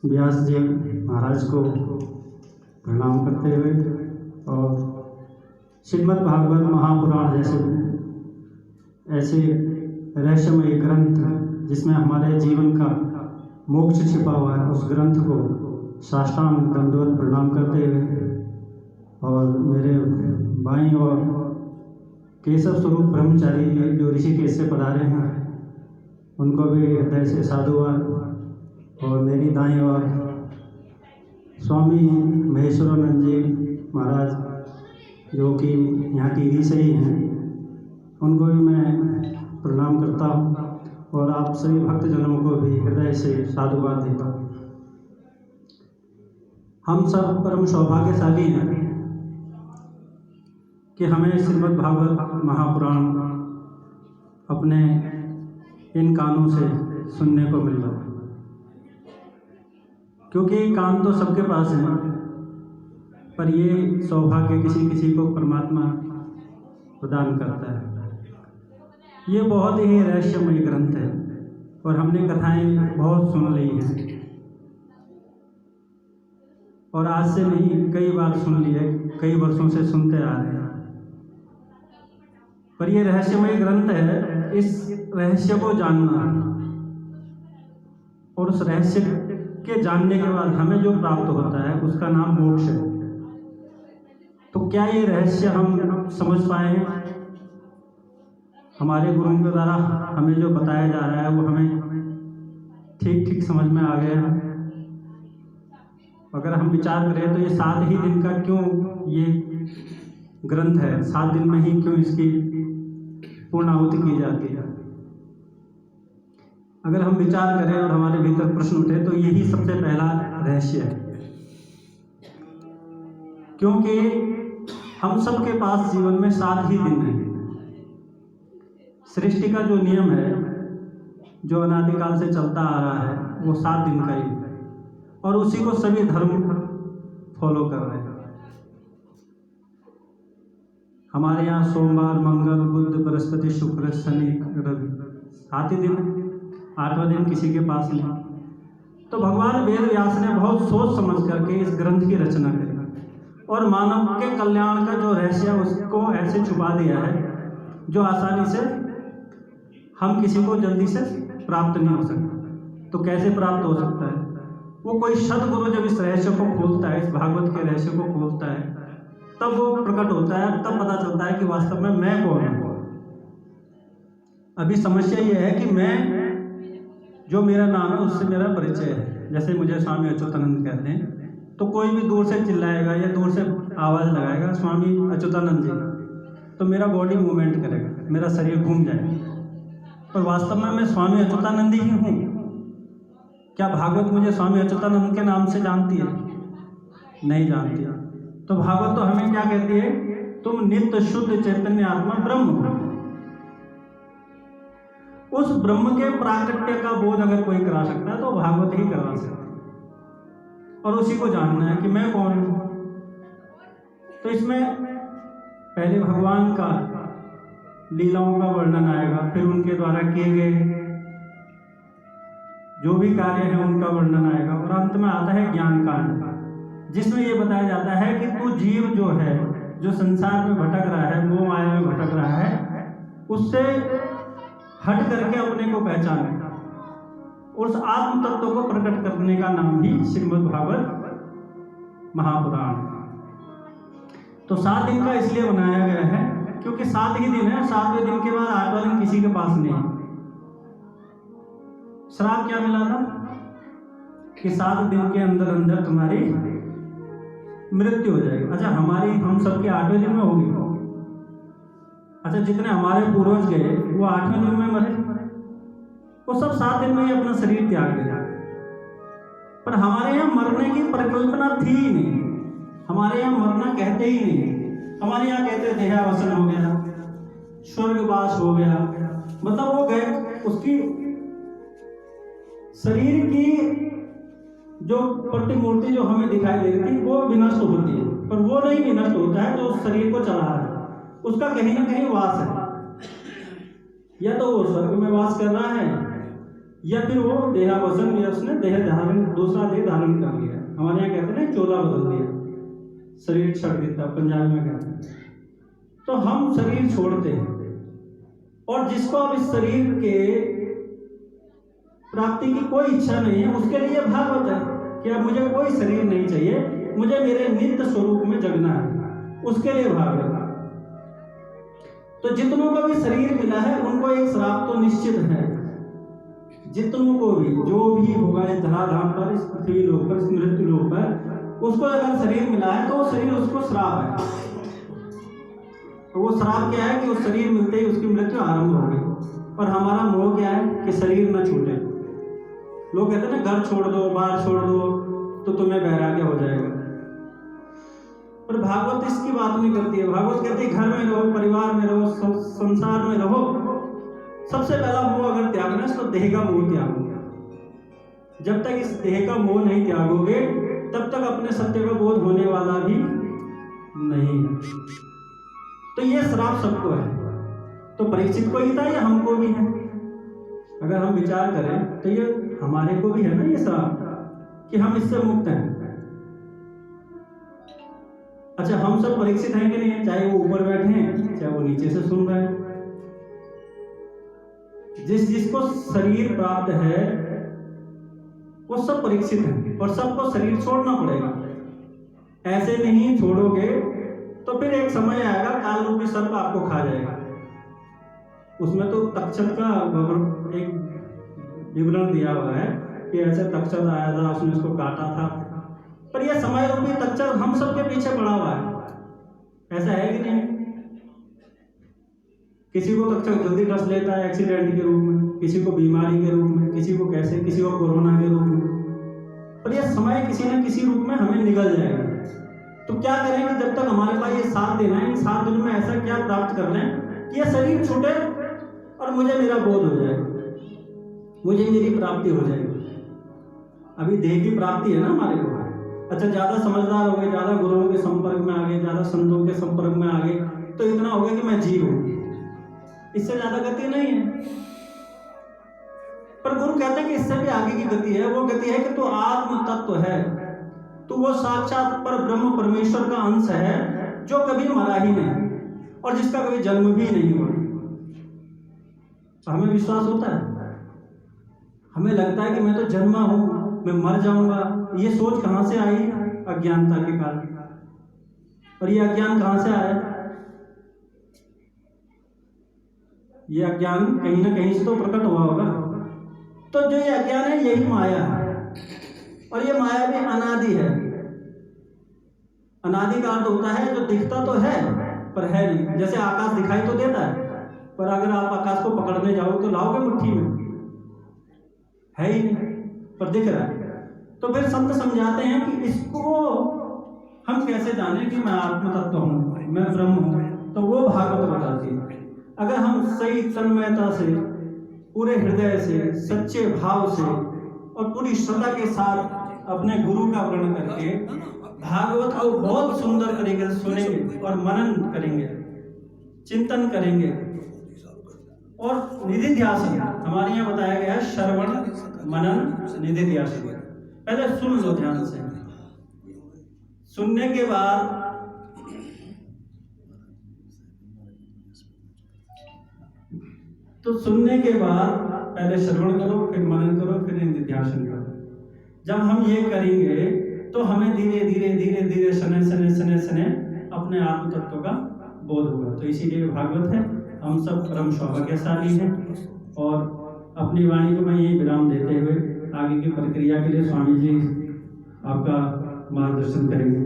व्यास जी महाराज को प्रणाम करते हुए और श्रीमद् भागवत महापुराण जैसे ऐसे रहस्यमय ग्रंथ जिसमें हमारे जीवन का मोक्ष छिपा हुआ है, उस ग्रंथ को साष्टांग दंडवत प्रणाम करते हुए और मेरे बाईं और केशव स्वरूप ब्रह्मचारी जो ऋषिकेश से पधारे हैं उनको भी हृदय से साधुवाद, और मेरी दाईं ओर स्वामी महेश्वरानंद जी महाराज जो कि यहाँ टीरी से ही हैं, उनको भी मैं प्रणाम करता हूँ और आप सभी भक्तजनों को भी हृदय से साधुवाद देता हूँ। हम सब परम सौभाग्यशाली हैं कि हमें श्रीमद् भागवत महापुराण अपने इन कानों से सुनने को मिल रहा है, क्योंकि कान तो सबके पास है, पर ये सौभाग्य किसी किसी को परमात्मा प्रदान करता है। ये बहुत ही रहस्यमय ग्रंथ है और हमने कथाएं बहुत सुन ली हैं और आज से नहीं कई बार सुन ली है, कई वर्षों से सुनते आ रहे हैं। पर ये रहस्यमय ग्रंथ है, इस रहस्य को जानना और उस रहस्य के जानने के बाद हमें जो प्राप्त होता है उसका नाम मोक्ष है। तो क्या ये रहस्य हम समझ पाए? हमारे गुरुओं के द्वारा हमें जो बताया जा रहा है वो हमें ठीक ठीक समझ में आ गया है। अगर हम विचार करें तो ये 7 ही दिन का क्यों ये ग्रंथ है, 7 दिन में ही क्यों इसकी पूर्णाहुति की जाती है? अगर हम विचार करें और हमारे भीतर प्रश्न उठे तो यही सबसे पहला रहस्य है, क्योंकि हम सबके पास जीवन में 7 ही दिन हैं। सृष्टि का जो नियम है, जो अनादिकाल से चलता आ रहा है, वो 7 दिन का ही है और उसी को सभी धर्म फॉलो कर रहे हैं। हमारे यहाँ सोमवार, मंगल, बुध, बृहस्पति, शुक्र, शनि, रवि 7 ही दिन, 8वां दिन किसी के पास नहीं। तो भगवान वेद व्यास ने बहुत सोच समझ करके इस ग्रंथ की रचना करी और मानव के कल्याण का जो रहस्य है उसको ऐसे छुपा दिया है जो आसानी से हम किसी को जल्दी से प्राप्त नहीं हो सकता। तो कैसे प्राप्त हो सकता है? वो कोई सद्गुरु जब इस रहस्य को खोलता है, इस भागवत के रहस्य को खोलता है, तब वो प्रकट होता है, तब पता चलता है कि वास्तव में मैं कौन हूँ। अभी समस्या ये है कि मैं, जो मेरा नाम है उससे मेरा परिचय है। जैसे मुझे स्वामी अच्युतानंद कहते हैं तो कोई भी दूर से चिल्लाएगा या दूर से आवाज़ लगाएगा स्वामी अच्युतानंद जी, तो मेरा बॉडी मूवमेंट करेगा, मेरा शरीर घूम जाएगा, पर वास्तव में मैं स्वामी अच्युतानंद ही हूँ। क्या भागवत मुझे स्वामी अच्युतानंद के नाम से जानती है? नहीं जानती। तो भागवत तो हमें क्या कहती है? तुम नित्य शुद्ध चैतन्य आत्मा ब्रह्म हो। उस ब्रह्म के प्राकट्य का बोध अगर कोई करा सकता है तो भागवत ही करवा सकता है और उसी को जानना है कि मैं कौन हूं। तो इसमें पहले भगवान का लीलाओं का वर्णन आएगा, फिर उनके द्वारा किए गए जो भी कार्य है उनका वर्णन आएगा और अंत में आता है ज्ञान कांड, जिसमें ये बताया जाता है कि तू जीव जो है, जो संसार में भटक रहा है, मोह माया में भटक रहा है, उससे हट करके अपने को पहचाने। उस आत्म तत्व को प्रकट करने का नाम ही श्रीमद् भागवत महापुराण। तो 7 दिन का इसलिए बनाया गया है क्योंकि 7 ही दिन है, 7वें दिन के बाद 8वां दिन किसी के पास नहीं। श्राप क्या मिला था कि 7 दिन के अंदर अंदर तुम्हारी मृत्यु हो जाएगी। अच्छा, हम सबके 8वें दिन में होगी। अच्छा, जितने हमारे पूर्वज गए वो 8वें दिन में मरे, वो सब 7 दिन में ही अपना शरीर त्याग दिया। पर हमारे यहाँ मरने की परिकल्पना थी ही नहीं, हमारे यहाँ मरना कहते ही नहीं। हमारे यहाँ कहते देहावसन हो गया, स्वर्गवास हो गया, मतलब वो गए, उसकी शरीर की जो प्रतिमूर्ति जो हमें दिखाई दे रही थी वो विनष्ट होती है, पर वो नहीं विनष्ट होता है जो उस शरीर को चला रहा है, उसका कहीं ना कहीं वास है। या तो वो स्वर्ग में वास कर रहा है या फिर वो देहावसन या उसने देह धारण, दूसरा देह धारण हमारे यहाँ कहते हैं ना चोला बदल दिया, शरीर छड़ देता, पंजाबी में कहते हैं। तो हम शरीर छोड़ते हैं, और जिसको अब इस शरीर के प्राप्ति की कोई इच्छा नहीं है, उसके लिए भागवत है कि अब मुझे कोई शरीर नहीं चाहिए, मुझे मेरे नित्य स्वरूप में जगना है, उसके लिए भागवत। तो जितनों को भी शरीर मिला है उनको एक श्राप तो निश्चित है, जितनों को भी जो भी होगा इस धराधाम पर, इस पृथ्वी लोक पर, इस मृत्यु लोक पर, उसको अगर शरीर मिला है तो वो शरीर उसको श्राप है। तो वो श्राप क्या है कि उस शरीर मिलते ही उसकी मृत्यु आरंभ हो गई। और हमारा मोह क्या है कि शरीर न छूटे। लोग कहते हैं ना घर छोड़ दो, बाहर छोड़ दो तो तुम्हें वैराग्य हो जाएगा, पर भागवत इसकी बात नहीं करती है। भागवत कहती है घर में रहो, परिवार में रहो, संसार में रहो, सबसे पहला मोह अगर त्यागना है तो देह का मोह त्यागो। जब तक इस देह का मोह नहीं त्यागोगे तब तक अपने सत्य का बोध होने वाला भी नहीं है। तो ये श्राप सबको है, तो परीक्षित को ही था, ये हमको भी है। अगर हम विचार करें तो ये हमारे को भी है ना ये श्राप, कि हम इससे मुक्त हैं। अच्छा, हम सब परीक्षित हैं कि नहीं है? चाहे वो ऊपर बैठे हैं, चाहे वो नीचे से सुन रहे हैं। जिसको शरीर प्राप्त है वो सब परीक्षित हैं, और सबको शरीर छोड़ना पड़ेगा। ऐसे नहीं छोड़ोगे तो फिर एक समय आएगा काल रूपी सर्प आपको खा जाएगा। उसमें तो तक्षक का एक विवरण दिया हुआ है कि ऐसे तक्षक आया था, उसने उसको काटा था, पर यह समय रूपी तक्षक हम सबके पीछे पड़ा हुआ है। ऐसा है कि नहीं? किसी को तक्षक जल्दी डस लेता है एक्सीडेंट के रूप में, किसी को बीमारी के रूप में, किसी को कैसे, किसी को कोरोना के रूप में, पर यह समय किसी न किसी रूप में हमें निगल जाएगा। तो क्या करेंगे जब तक हमारे पास ये साथ देना है, इन 7 दिनों में ऐसा क्या प्राप्त कर लें कि यह शरीर छूटे और मुझे मेरा बोध हो जाए, मुझे मेरी प्राप्ति हो जाएगी। अभी देह की प्राप्ति है ना हमारे को। अच्छा, ज़्यादा समझदार हो गए, ज़्यादा गुरुओं के संपर्क में आ गए, ज़्यादा संतों के संपर्क में आ गए, तो इतना हो गया कि मैं जीव हूँ, इससे ज़्यादा गति नहीं है। पर गुरु कहते हैं कि इससे भी आगे की गति है। वो गति है कि तू आत्म तत्व है, तो वो साक्षात पर ब्रह्म परमेश्वर का अंश है, जो कभी मरा ही नहीं और जिसका कभी जन्म भी नहीं हुआ। हमें विश्वास होता है, हमें लगता है कि मैं तो जन्मा हूं, मैं मर जाऊंगा। ये सोच कहां से आई? अज्ञानता के कारण। और ये अज्ञान कहां से आया? ये अज्ञान कहीं ना कहीं से तो प्रकट हुआ होगा। तो जो ये अज्ञान है यही माया है, और ये माया भी अनादि है। अनादि का अर्थ होता है जो दिखता तो है पर है नहीं। जैसे आकाश दिखाई तो देता है, पर अगर आप आकाश को पकड़ने जाओ तो लाओगे मुट्ठी में? है ही नहीं, पर दिख रहा है। तो फिर संत समझाते हैं कि इसको हम कैसे जाने कि मैं आत्म तत्व हूँ, मैं ब्रह्म हूँ। तो वो भागवत बताती है। अगर हम सही तन्मयता से, पूरे हृदय से, सच्चे भाव से और पूरी श्रद्धा के साथ अपने गुरु का वर्णन करके भागवत को बहुत सुंदर तरीके से सुनेंगे और मनन करेंगे, चिंतन करेंगे, और निधि ध्यासन हमारे यहाँ बताया गया है, श्रवण मनन निधि ध्यासन। पहले सुन लो ध्यान से, सुनने के बाद सुनने के बाद पहले श्रवण करो, फिर मनन करो, फिर निधि ध्यासन करो। जब हम ये करेंगे तो हमें धीरे धीरे धीरे धीरे सने अपने आत्म तत्व का बोध होगा। तो इसीलिए भागवत है। हम सब परम सौभाग्यशाली हैं, और अपनी वाणी को मैं यही विराम देते हुए आगे की प्रक्रिया के लिए स्वामी जी आपका मार्गदर्शन करेंगे।